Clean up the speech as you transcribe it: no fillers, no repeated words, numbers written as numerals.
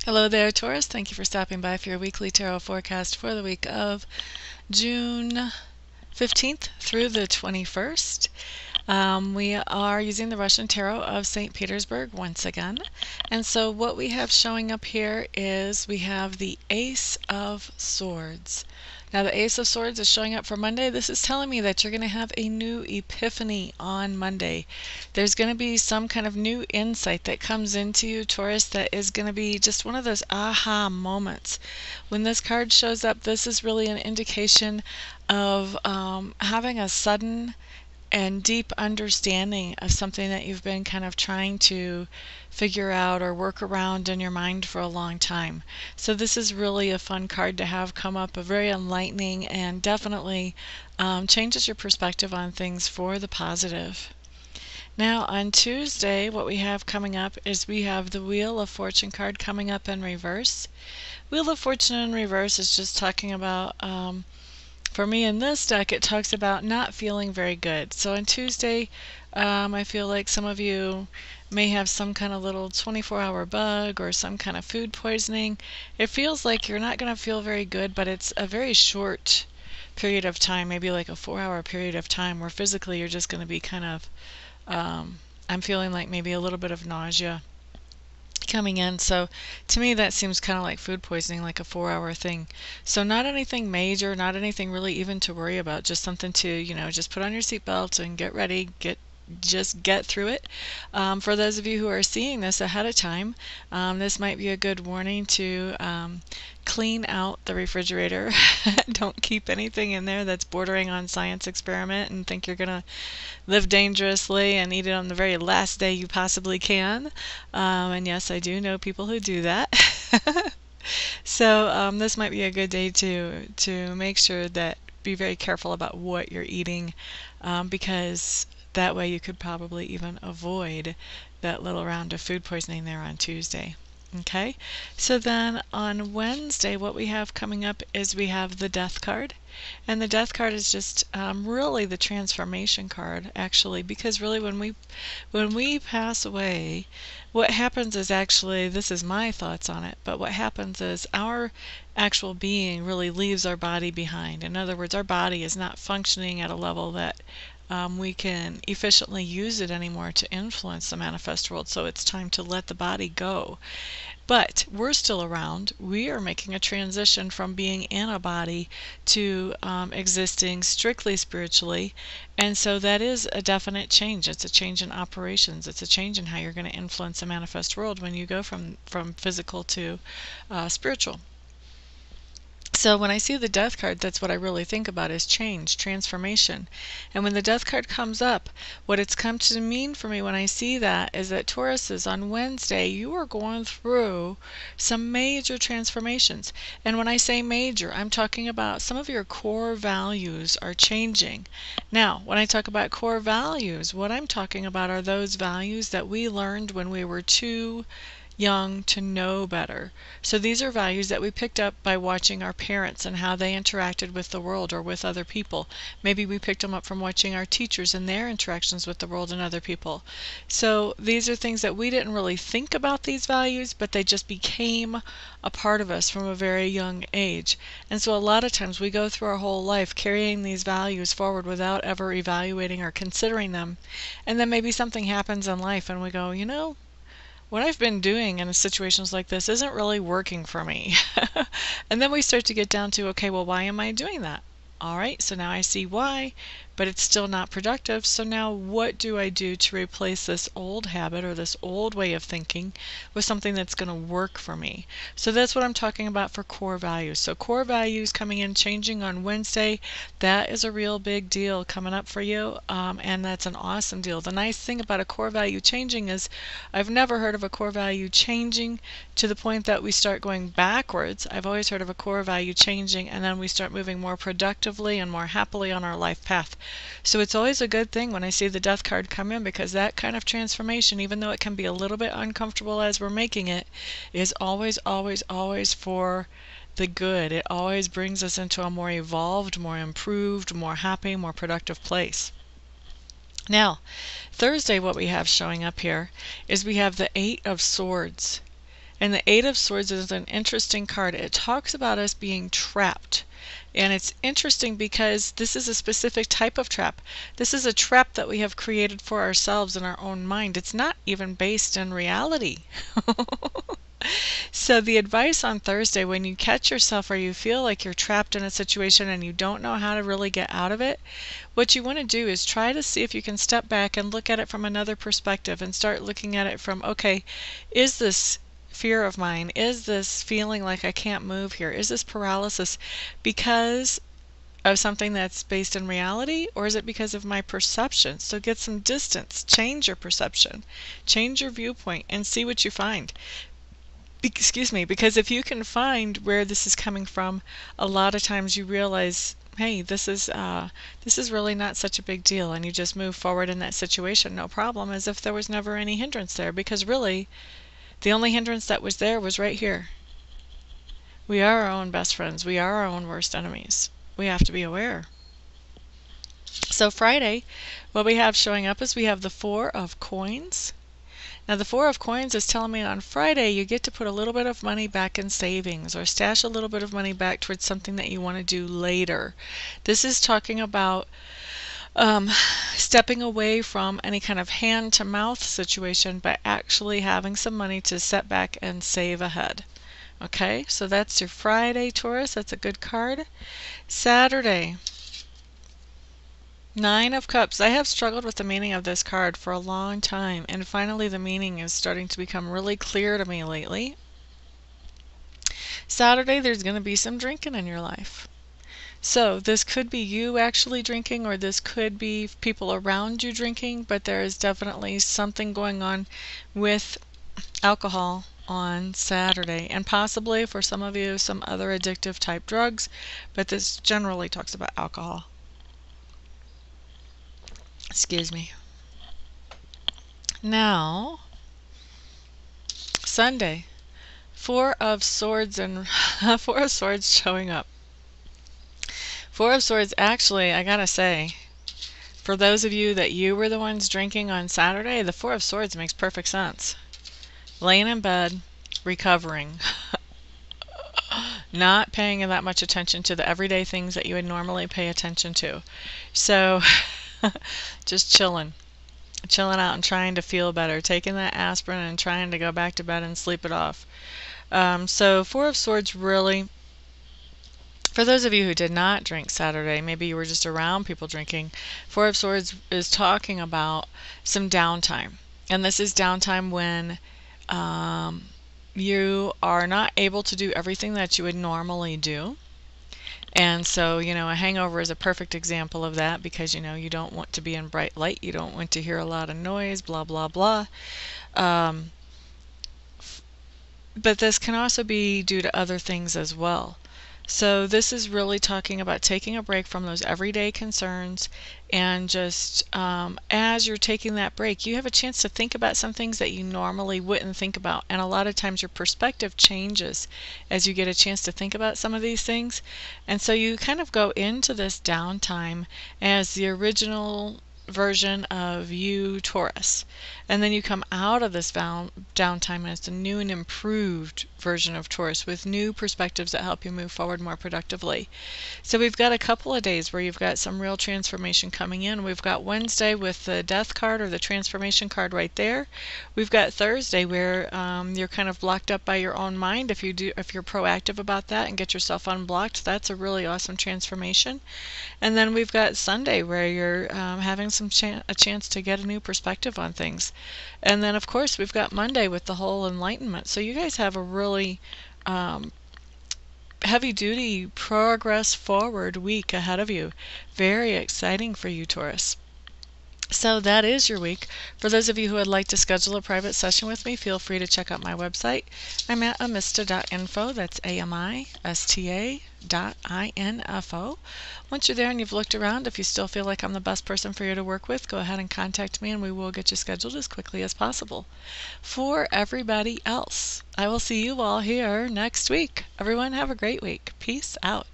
Hello there, Taurus. Thank you for stopping by for your weekly tarot forecast for the week of June 15th through the 21st. We are using the Russian Tarot of St. Petersburg once again. And so what we have showing up here is we have the Ace of Swords. Now the Ace of Swords is showing up for Monday. This is telling me that you're going to have a new epiphany on Monday. There's going to be some kind of new insight that comes into you, Taurus, that is going to be just one of those aha moments. When this card shows up, this is really an indication of having a sudden and deep understanding of something that you've been kind of trying to figure out or work around in your mind for a long time. So this is really a fun card to have come up, a very enlightening, and definitely changes your perspective on things for the positive. Now on Tuesday, what we have coming up is we have the Wheel of Fortune card coming up in reverse. Wheel of Fortune in reverse is just talking about for me in this deck, it talks about not feeling very good. So on Tuesday, I feel like some of you may have some kind of little 24-hour bug or some kind of food poisoning. It feels like you're not going to feel very good, but it's a very short period of time, maybe like a 4-hour period of time where physically you're just going to be kind of, I'm feeling like maybe a little bit of nausea coming in. So to me that seems kind of like food poisoning, like a 4-hour thing. So not anything major, not anything really even to worry about, just something to, just put on your seatbelt and get ready, just get through it. For those of you who are seeing this ahead of time, this might be a good warning to clean out the refrigerator. Don't keep anything in there that's bordering on science experiment and think you're going to live dangerously and eat it on the very last day you possibly can. And yes, I do know people who do that. So this might be a good day to make sure that be very careful about what you're eating, because that way you could probably even avoid that little round of food poisoning there on Tuesday. Okay, so then on Wednesday what we have coming up is we have the Death card. And the Death card is just really the transformation card, actually, because really when we pass away, what happens is, actually, this is my thoughts on it, but what happens is our actual being really leaves our body behind. In other words, our body is not functioning at a level that we can efficiently use it anymore to influence the manifest world, so it's time to let the body go. But we're still around. We are making a transition from being in a body to existing strictly spiritually, and so that is a definite change. It's a change in operations. It's a change in how you're going to influence the manifest world when you go from physical to spiritual. So when I see the Death card, that's what I really think about, is change, transformation. And when the Death card comes up, what it's come to mean for me when I see that is that, Tauruses, on Wednesday you are going through some major transformations. And when I say major, I'm talking about some of your core values are changing. Now, when I talk about core values, what I'm talking about are those values that we learned when we were too young to know better. So these are values that we picked up by watching our parents and how they interacted with the world or with other people. Maybe we picked them up from watching our teachers and their interactions with the world and other people. So these are things that we didn't really think about, these values, but they just became a part of us from a very young age. And so a lot of times we go through our whole life carrying these values forward without ever evaluating or considering them. And then maybe something happens in life and we go, what I've been doing in situations like this isn't really working for me. And then we start to get down to, okay, well, why am I doing that? All right, so now I see why, but it's still not productive. So now what do I do to replace this old habit or this old way of thinking with something that's going to work for me? So that's what I'm talking about for core values. So core values coming in, changing on Wednesday, that is a real big deal coming up for you, and that's an awesome deal. The nice thing about a core value changing is I've never heard of a core value changing to the point that we start going backwards. I've always heard of a core value changing and then we start moving more productively and more happily on our life path. So it's always a good thing when I see the Death card come in, because that kind of transformation, even though it can be a little bit uncomfortable as we're making it, is always, always, always for the good. It always brings us into a more evolved, more improved, more happy, more productive place. Now, Thursday, what we have showing up here is we have the Eight of Swords. And the Eight of Swords is an interesting card. It talks about us being trapped. And it's interesting because this is a specific type of trap. This is a trap that we have created for ourselves in our own mind. It's not even based in reality. So the advice on Thursday, when you catch yourself or you feel like you're trapped in a situation and you don't know how to really get out of it, what you want to do is try to see if you can step back and look at it from another perspective and start looking at it from, okay, is this fear of mine? Is this feeling like I can't move here? Is this paralysis because of something that's based in reality, or is it because of my perception? So get some distance, change your perception, change your viewpoint, and see what you find. Excuse me, because if you can find where this is coming from, a lot of times you realize, hey, this is really not such a big deal, and you just move forward in that situation, no problem, as if there was never any hindrance there, because really the only hindrance that was there was right here. We are our own best friends. We are our own worst enemies. We have to be aware. So Friday, what we have showing up is we have the Four of Coins. Now the Four of Coins is telling me on Friday you get to put a little bit of money back in savings or stash a little bit of money back towards something that you want to do later. This is talking about stepping away from any kind of hand-to-mouth situation, but actually having some money to set back and save ahead. Okay, so that's your Friday, Taurus. That's a good card. Saturday, Nine of Cups. I have struggled with the meaning of this card for a long time, and finally the meaning is starting to become really clear to me lately. Saturday, there's going to be some drinking in your life. So this could be you actually drinking, or this could be people around you drinking, but there is definitely something going on with alcohol on Saturday, and possibly for some of you some other addictive type drugs, but this generally talks about alcohol. Excuse me. Now, Sunday, Four of Swords and Four of Swords showing up. Four of Swords, actually, I gotta say, for those of you that you were the ones drinking on Saturday, the Four of Swords makes perfect sense. Laying in bed, recovering, not paying that much attention to the everyday things that you would normally pay attention to. So just chilling out and trying to feel better, taking that aspirin and trying to go back to bed and sleep it off. So Four of Swords really, for those of you who did not drink Saturday, maybe you were just around people drinking, Four of Swords is talking about some downtime. And this is downtime when you are not able to do everything that you would normally do. And so, you know, a hangover is a perfect example of that, because, you know, you don't want to be in bright light, you don't want to hear a lot of noise, blah, blah, blah. But this can also be due to other things as well. So this is really talking about taking a break from those everyday concerns, and just as you're taking that break, you have a chance to think about some things that you normally wouldn't think about. And a lot of times your perspective changes as you get a chance to think about some of these things. And so you kind of go into this downtime as the original version of you, Taurus, and then you come out of this downtime as the new and improved version of Taurus, with new perspectives that help you move forward more productively. So we've got a couple of days where you've got some real transformation coming in. We've got Wednesday with the Death card, or the transformation card, right there. We've got Thursday where you're kind of blocked up by your own mind. If you're proactive about that and get yourself unblocked, that's a really awesome transformation. And then we've got Sunday where you're having a chance to get a new perspective on things. And then of course we've got Monday with the whole enlightenment. So you guys have a really heavy duty progress forward week ahead of you. Very exciting for you, Taurus. So that is your week. For those of you who would like to schedule a private session with me, feel free to check out my website. I'm at amista.info. That's amista.info. Once you're there and you've looked around, if you still feel like I'm the best person for you to work with, go ahead and contact me and we will get you scheduled as quickly as possible. For everybody else, I will see you all here next week. Everyone have a great week. Peace out.